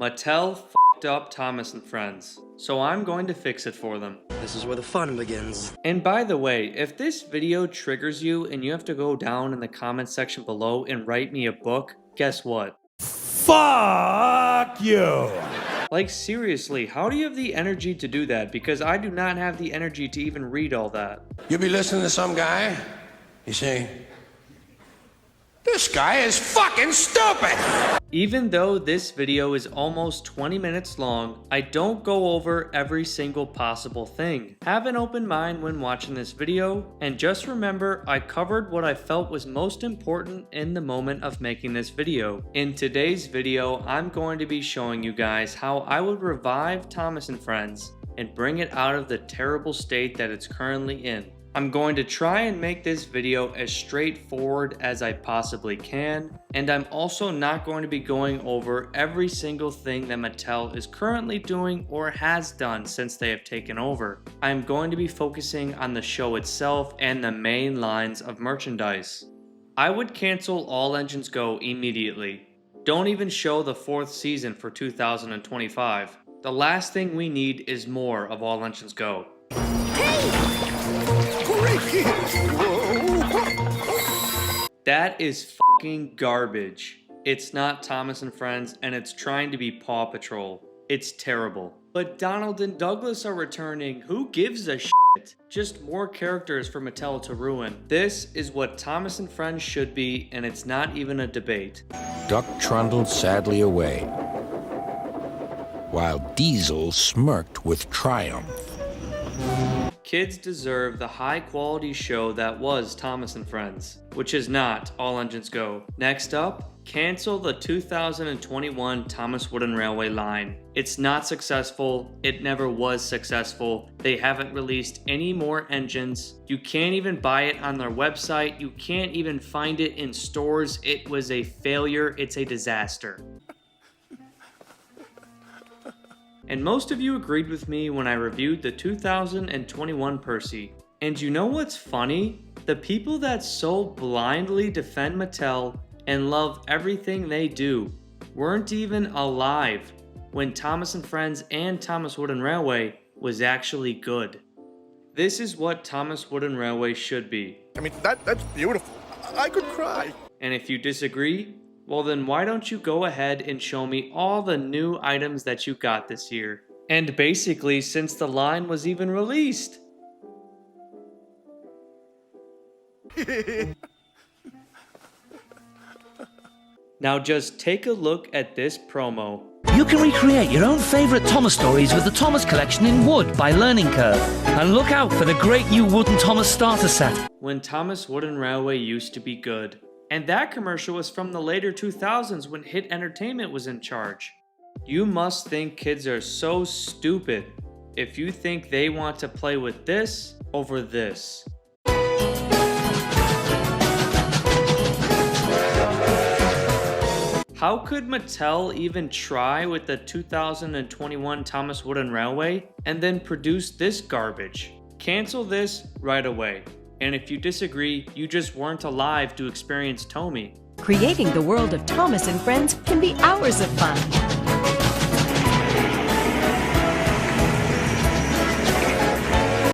Mattel f***ed up Thomas and Friends, so I'm going to fix it for them. This is where the fun begins. And by the way, if this video triggers you and you have to go down in the comments section below and write me a book, guess what? Fuck you! Like seriously, how do you have the energy to do that? Because I do not have the energy to even read all that. You'll be listening to some guy, you say, this guy is fucking stupid! Even though this video is almost 20 minutes long, I don't go over every single possible thing. Have an open mind when watching this video, and just remember I covered what I felt was most important in the moment of making this video. In today's video, I'm going to be showing you guys how I would revive Thomas and Friends and bring it out of the terrible state that it's currently in. I'm going to try and make this video as straightforward as I possibly can, and I'm also not going to be going over every single thing that Mattel is currently doing or has done since they have taken over. I'm going to be focusing on the show itself and the main lines of merchandise. I would cancel All Engines Go immediately. Don't even show the 4th season for 2025. The last thing we need is more of All Engines Go. That is fucking garbage. It's not Thomas and Friends, and it's trying to be Paw Patrol. It's terrible. But Donald and Douglas are returning. Who gives a shit? Just more characters for Mattel to ruin. This is what Thomas and Friends should be, and it's not even a debate. Duck trundled sadly away, while Diesel smirked with triumph. Kids deserve the high-quality show that was Thomas and Friends, which is not All Engines Go. Next up, cancel the 2021 Thomas Wooden Railway line. It's not successful. It never was successful. They haven't released any more engines. You can't even buy it on their website. You can't even find it in stores. It was a failure. It's a disaster. And most of you agreed with me when I reviewed the 2021 Percy. And you know what's funny? The people that so blindly defend Mattel and love everything they do weren't even alive when Thomas and Friends and Thomas Wooden Railway was actually good. This is what Thomas Wooden Railway should be. I mean, that's beautiful. I could cry. And if you disagree, well then why don't you go ahead and show me all the new items that you got this year? And basically since the line was even released. Now just take a look at this promo. You can recreate your own favourite Thomas stories with the Thomas collection in wood by Learning Curve. And look out for the great new wooden Thomas starter set. When Thomas Wooden Railway used to be good. And that commercial was from the later 2000s when Hit Entertainment was in charge. You must think kids are so stupid if you think they want to play with this over this. How could Mattel even try with the 2021 Thomas Wooden Railway and then produce this garbage? Cancel this right away. And if you disagree, you just weren't alive to experience Tommy. Creating the world of Thomas and Friends can be hours of fun.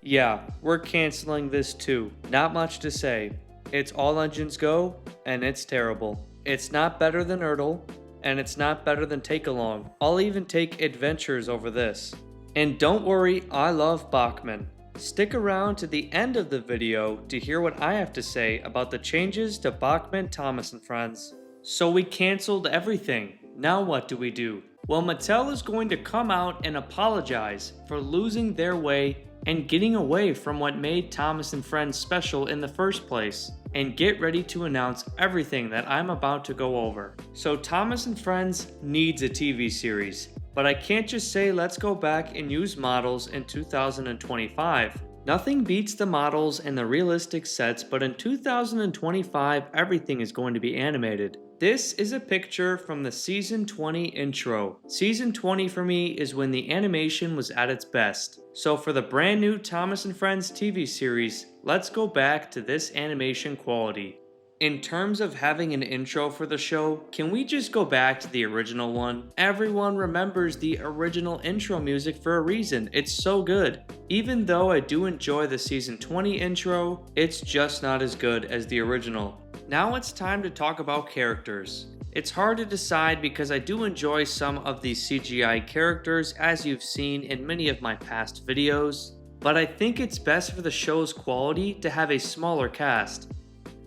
Yeah, we're canceling this too. Not much to say. It's All Engines Go, and it's terrible. It's not better than Ertl, and it's not better than Take Along. I'll even take Adventures over this. And don't worry, I love Bachman. Stick around to the end of the video to hear what I have to say about the changes to Bachman, Thomas and Friends. So we canceled everything. Now what do we do? Well, Mattel is going to come out and apologize for losing their way and getting away from what made Thomas and Friends special in the first place. And get ready to announce everything that I'm about to go over. So Thomas and Friends needs a TV series. But I can't just say let's go back and use models in 2025. Nothing beats the models and the realistic sets, but in 2025 everything is going to be animated. This is a picture from the Season 20 intro. Season 20 for me is when the animation was at its best. So for the brand new Thomas and Friends TV series, let's go back to this animation quality. In terms of having an intro for the show, can we just go back to the original one? Everyone remembers the original intro music for a reason. It's so good. Even though I do enjoy the season 20 intro, it's just not as good as the original. Now it's time to talk about characters. It's hard to decide because I do enjoy some of these CGI characters, as you've seen in many of my past videos, but I think it's best for the show's quality to have a smaller cast.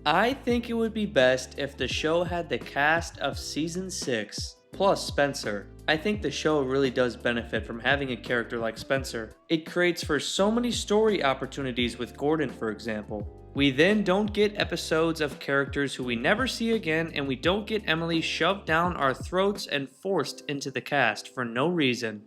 I think it would be best if the show had the cast of season 6 plus Spencer. I think the show really does benefit from having a character like Spencer. It creates for so many story opportunities with Gordon, for example. We then don't get episodes of characters who we never see again, and we don't get Emily shoved down our throats and forced into the cast for no reason.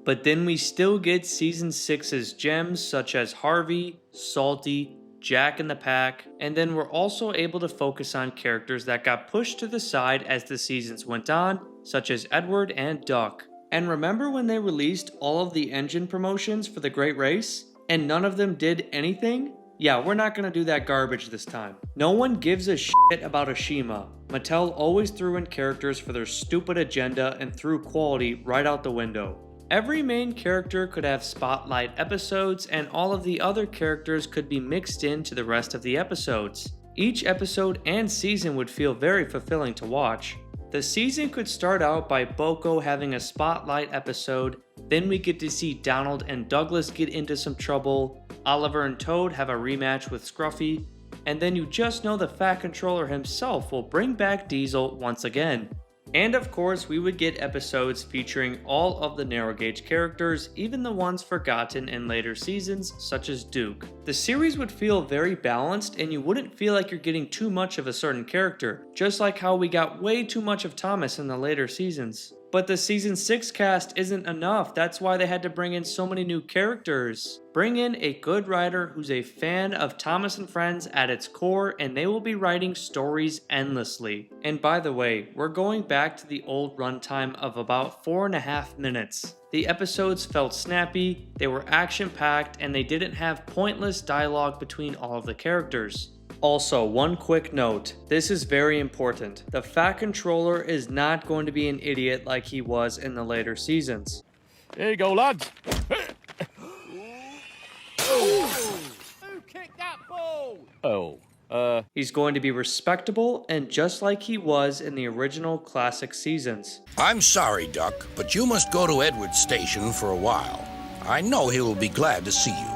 But then we still get season 6's gems such as Harvey, Salty, Jack in the Pack, and then we're also able to focus on characters that got pushed to the side as the seasons went on, such as Edward and Duck. And remember when they released all of the engine promotions for the Great Race? And none of them did anything? Yeah, we're not gonna do that garbage this time. No one gives a shit about Ashima. Mattel always threw in characters for their stupid agenda and threw quality right out the window. Every main character could have spotlight episodes, and all of the other characters could be mixed into the rest of the episodes. Each episode and season would feel very fulfilling to watch. The season could start out by Boko having a spotlight episode, then we get to see Donald and Douglas get into some trouble, Oliver and Toad have a rematch with Scruffy, and then you just know the Fat Controller himself will bring back Diesel once again. And of course, we would get episodes featuring all of the narrow gauge characters, even the ones forgotten in later seasons, such as Duke. The series would feel very balanced, and you wouldn't feel like you're getting too much of a certain character, just like how we got way too much of Thomas in the later seasons. But the season 6 cast isn't enough, that's why they had to bring in so many new characters. Bring in a good writer who's a fan of Thomas and Friends at its core, and they will be writing stories endlessly. And by the way, we're going back to the old runtime of about 4.5 minutes. The episodes felt snappy, they were action-packed, and they didn't have pointless dialogue between all of the characters. Also, one quick note, this is very important. The Fat Controller is not going to be an idiot like he was in the later seasons. Here you go, lads. Who kicked that ball? He's going to be respectable and just like he was in the original classic seasons. I'm sorry, Duck, but you must go to Edward's station for a while. I know he will be glad to see you.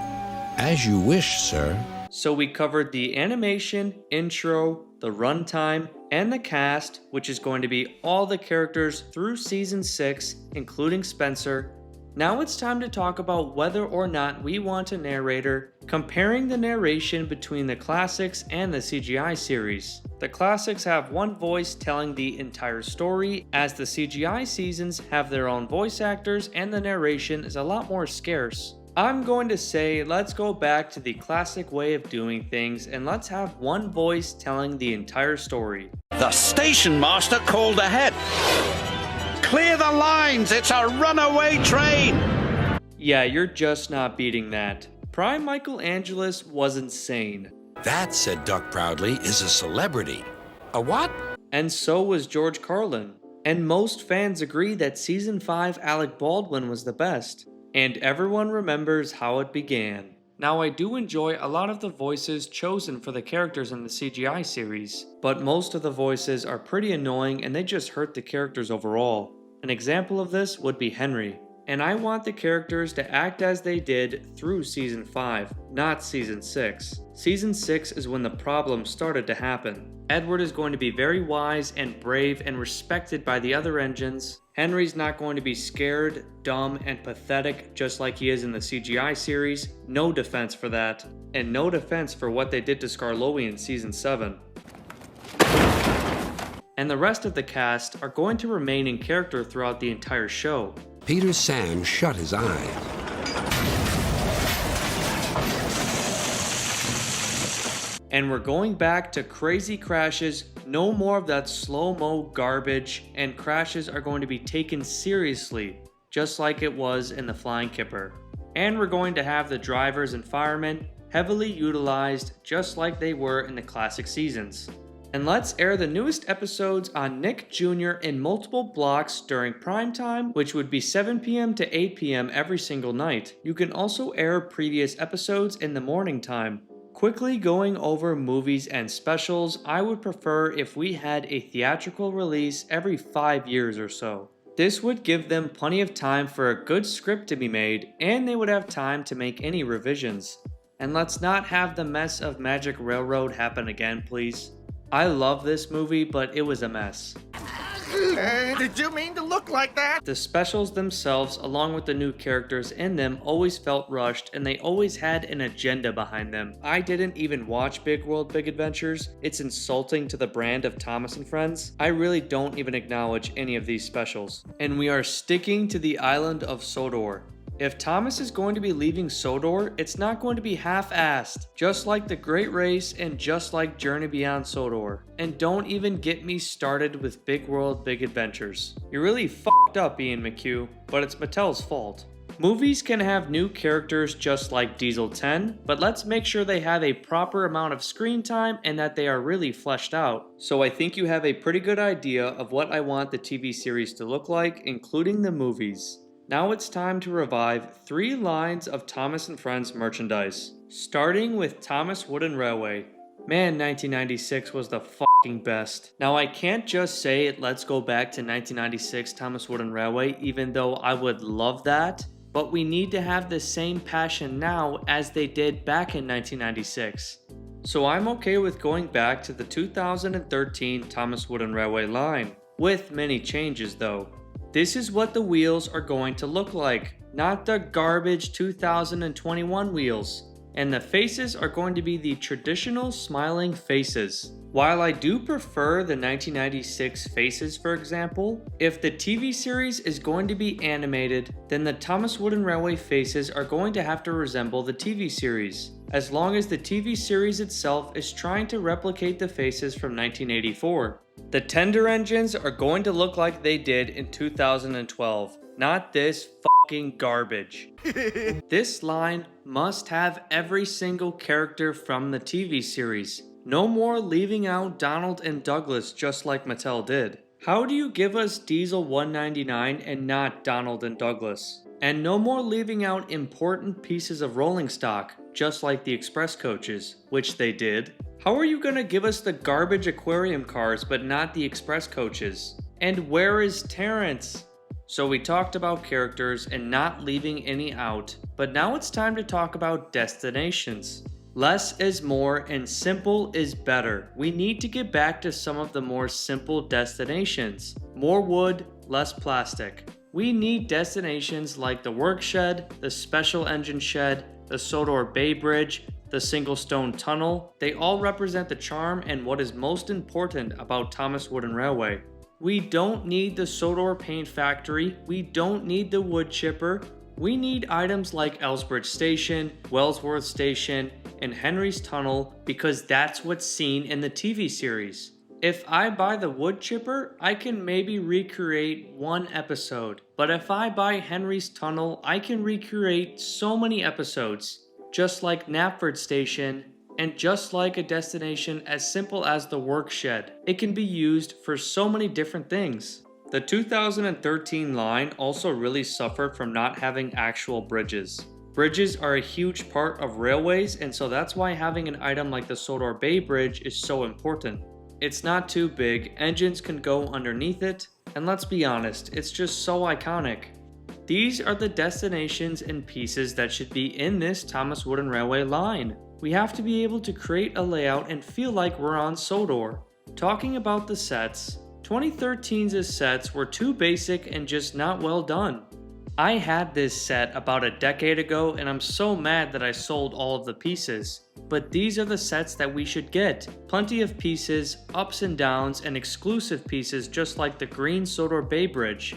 As you wish, sir. So we covered the animation, intro, the runtime, and the cast, which is going to be all the characters through season 6, including Spencer. Now it's time to talk about whether or not we want a narrator, comparing the narration between the classics and the CGI series. The classics have one voice telling the entire story, as the CGI seasons have their own voice actors and the narration is a lot more scarce. I'm going to say let's go back to the classic way of doing things and let's have one voice telling the entire story. The station master called ahead. Clear the lines, it's a runaway train! Yeah, you're just not beating that. Prime Michael Angelis was insane. That, said Duck proudly, is a celebrity. A what? And so was George Carlin. And most fans agree that season 5 Alec Baldwin was the best. And everyone remembers how it began. Now I do enjoy a lot of the voices chosen for the characters in the CGI series, but most of the voices are pretty annoying and they just hurt the characters overall. An example of this would be Henry. And I want the characters to act as they did through season 5, not season 6. Season 6 is when the problems started to happen. Edward is going to be very wise and brave and respected by the other engines. Henry's not going to be scared, dumb, and pathetic just like he is in the CGI series. No defense for that. And no defense for what they did to Skarloey in season 7. And the rest of the cast are going to remain in character throughout the entire show. Peter Sam shut his eyes. And we're going back to crazy crashes, no more of that slow-mo garbage, and crashes are going to be taken seriously, just like it was in the Flying Kipper. And we're going to have the drivers and firemen heavily utilized just like they were in the classic seasons. And let's air the newest episodes on Nick Jr. in multiple blocks during prime time, which would be 7 p.m. to 8 p.m. every single night. You can also air previous episodes in the morning time. Quickly going over movies and specials, I would prefer if we had a theatrical release every 5 years or so. This would give them plenty of time for a good script to be made, and they would have time to make any revisions. And let's not have the mess of Magic Railroad happen again, please. I love this movie, but it was a mess. Did you mean to look like that? The specials themselves, along with the new characters in them, always felt rushed, and they always had an agenda behind them. I didn't even watch Big World Big Adventures. It's insulting to the brand of Thomas and Friends. I really don't even acknowledge any of these specials. And we are sticking to the island of Sodor. If Thomas is going to be leaving Sodor, it's not going to be half-assed, just like The Great Race and just like Journey Beyond Sodor. And don't even get me started with Big World Big Adventures. You're really fucked up, Ian McHugh, but it's Mattel's fault. Movies can have new characters just like Diesel 10, but let's make sure they have a proper amount of screen time and that they are really fleshed out. So I think you have a pretty good idea of what I want the TV series to look like, including the movies. Now it's time to revive 3 lines of Thomas and Friends merchandise, starting with Thomas Wooden Railway. Man, 1996 was the fucking best. Now I can't just say let's go back to 1996 Thomas Wooden Railway, even though I would love that, but we need to have the same passion now as they did back in 1996. So I'm okay with going back to the 2013 Thomas Wooden Railway line, with many changes though. This is what the wheels are going to look like, not the garbage 2021 wheels. And the faces are going to be the traditional smiling faces. While I do prefer the 1996 faces, for example, if the TV series is going to be animated, then the Thomas Wooden Railway faces are going to have to resemble the TV series, as long as the TV series itself is trying to replicate the faces from 1984. The tender engines are going to look like they did in 2012, not this fucking garbage. This line must have every single character from the TV series. No more leaving out Donald and Douglas just like Mattel did. How do you give us Diesel 199 and not Donald and Douglas? And no more leaving out important pieces of rolling stock, just like the express coaches, which they did. How are you gonna give us the garbage aquarium cars but not the express coaches? And where is Terrence? So we talked about characters and not leaving any out, but now it's time to talk about destinations. Less is more and simple is better. We need to get back to some of the more simple destinations. More wood, less plastic. We need destinations like the work shed, the special engine shed, the Sodor Bay Bridge, the single stone tunnel. They all represent the charm and what is most important about Thomas Wooden Railway. We don't need the Sodor Paint Factory. We don't need the wood chipper. We need items like Ellsbridge Station, Wellsworth Station, and Henry's Tunnel because that's what's seen in the TV series. If I buy the wood chipper, I can maybe recreate one episode. But if I buy Henry's Tunnel, I can recreate so many episodes. Just like Knapford Station, and just like a destination as simple as the work shed. It can be used for so many different things. The 2013 line also really suffered from not having actual bridges. Bridges are a huge part of railways, and so that's why having an item like the Sodor Bay Bridge is so important. It's not too big, engines can go underneath it, and let's be honest, it's just so iconic. These are the destinations and pieces that should be in this Thomas Wooden Railway line. We have to be able to create a layout and feel like we're on Sodor. Talking about the sets, 2013's sets were too basic and just not well done. I had this set about a decade ago and I'm so mad that I sold all of the pieces. But these are the sets that we should get. Plenty of pieces, ups and downs, and exclusive pieces just like the green Sodor Bay Bridge.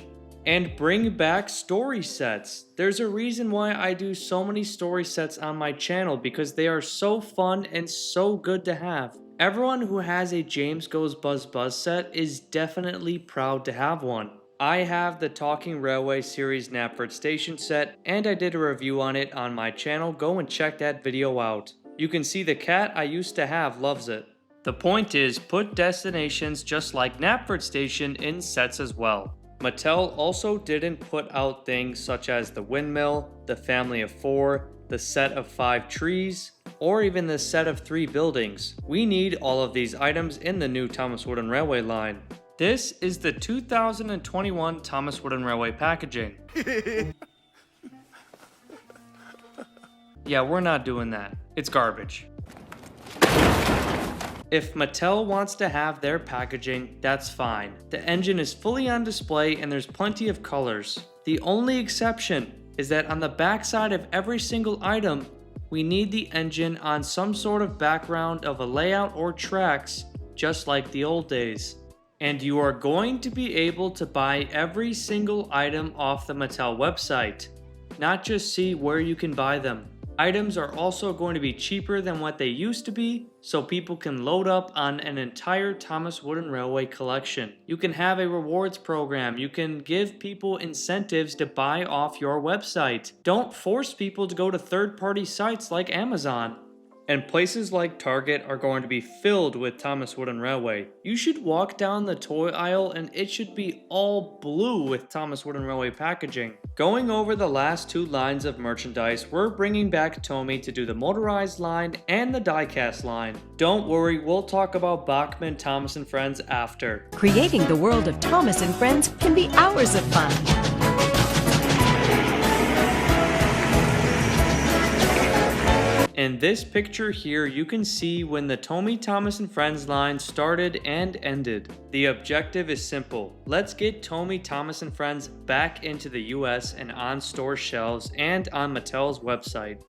And bring back story sets. There's a reason why I do so many story sets on my channel because they are so fun and so good to have. Everyone who has a James Goes Buzz Buzz set is definitely proud to have one. I have the Talking Railway series Knapford Station set and I did a review on it on my channel. Go and check that video out. You can see the cat I used to have loves it. The point is, put destinations just like Knapford Station in sets as well. Mattel also didn't put out things such as the windmill, the family of 4, the set of 5 trees, or even the set of 3 buildings. We need all of these items in the new Thomas Wooden Railway line. This is the 2021 Thomas Wooden Railway packaging. Yeah, we're not doing that. It's garbage. If Mattel wants to have their packaging, that's fine. The engine is fully on display and there's plenty of colors. The only exception is that on the backside of every single item, we need the engine on some sort of background of a layout or tracks, just like the old days. And you are going to be able to buy every single item off the Mattel website, not just see where you can buy them. Items are also going to be cheaper than what they used to be, so people can load up on an entire Thomas Wooden Railway collection. You can have a rewards program. You can give people incentives to buy off your website. Don't force people to go to third-party sites like Amazon. And places like Target are going to be filled with Thomas Wooden Railway. You should walk down the toy aisle and it should be all blue with Thomas Wooden Railway packaging. Going over the last 2 lines of merchandise, we're bringing back Tomy to do the motorized line and the diecast line. Don't worry, we'll talk about Bachman, Thomas & Friends after. Creating the world of Thomas and Friends can be hours of fun. In this picture here, you can see when the Tomy Thomas & Friends line started and ended. The objective is simple. Let's get Tomy Thomas & Friends back into the US and on store shelves and on Mattel's website.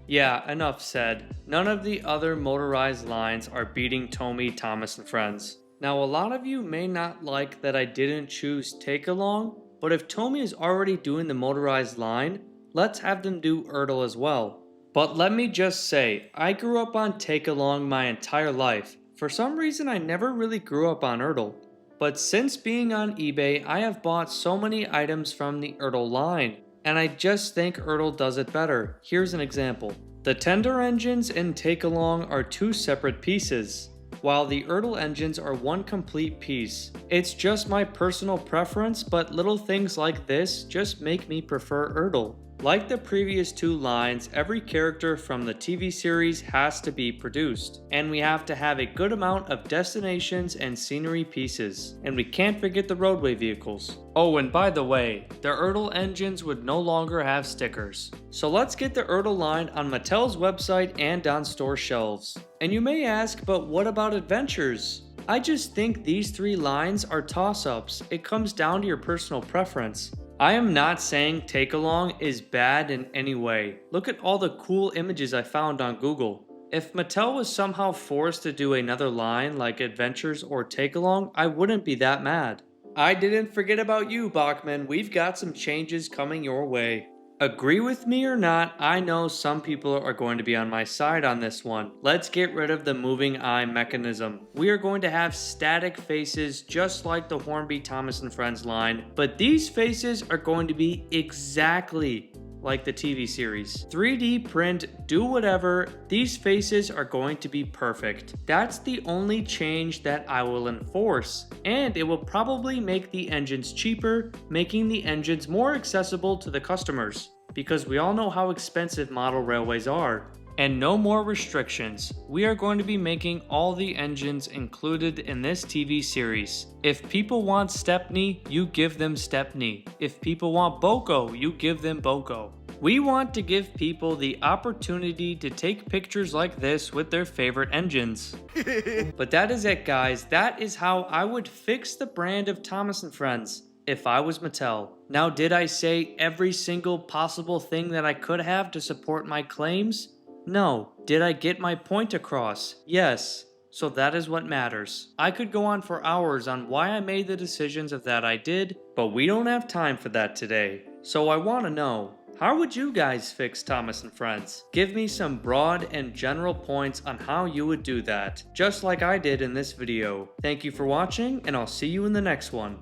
Yeah, enough said. None of the other motorized lines are beating Tomy Thomas & Friends. Now, a lot of you may not like that I didn't choose Take Along, but if Tomy is already doing the motorized line, let's have them do Ertl as well. But let me just say, I grew up on Take Along my entire life. For some reason, I never really grew up on Ertl. But since being on eBay, I have bought so many items from the Ertl line, and I just think Ertl does it better. Here's an example. The tender engines in Take Along are 2 separate pieces, while the Ertl engines are 1 complete piece. It's just my personal preference, but little things like this just make me prefer Ertl. Like the previous 2 lines, every character from the TV series has to be produced, and we have to have a good amount of destinations and scenery pieces, and we can't forget the roadway vehicles. Oh, and by the way, the Ertl engines would no longer have stickers. So let's get the Ertl line on Mattel's website and on store shelves. And you may ask, but what about Adventures? I just think these 3 lines are toss-ups. It comes down to your personal preference. I am not saying Take Along is bad in any way. Look at all the cool images I found on Google. If Mattel was somehow forced to do another line like Adventures or Take Along, I wouldn't be that mad. I didn't forget about you, Bachman. We've got some changes coming your way. Agree with me or not, I know some people are going to be on my side on this one. Let's get rid of the moving eye mechanism. We are going to have static faces just like the Hornby Thomas & Friends line, but these faces are going to be exactly like the TV series. 3D print, do whatever, these faces are going to be perfect. That's the only change that I will enforce, and it will probably make the engines cheaper, making the engines more accessible to the customers, because we all know how expensive model railways are. And no more restrictions. We are going to be making all the engines included in this TV series. If people want Stepney, you give them Stepney. If people want Boko, you give them Boko. We want to give people the opportunity to take pictures like this with their favorite engines. But that is it, guys. That is how I would fix the brand of Thomas & Friends if I was Mattel. Now, did I say every single possible thing that I could have to support my claims? No. Did I get my point across? Yes. So that is what matters. I could go on for hours on why I made the decisions that I did, but we don't have time for that today. So I want to know, how would you guys fix Thomas & Friends? Give me some broad and general points on how you would do that, just like I did in this video. Thank you for watching, and I'll see you in the next one.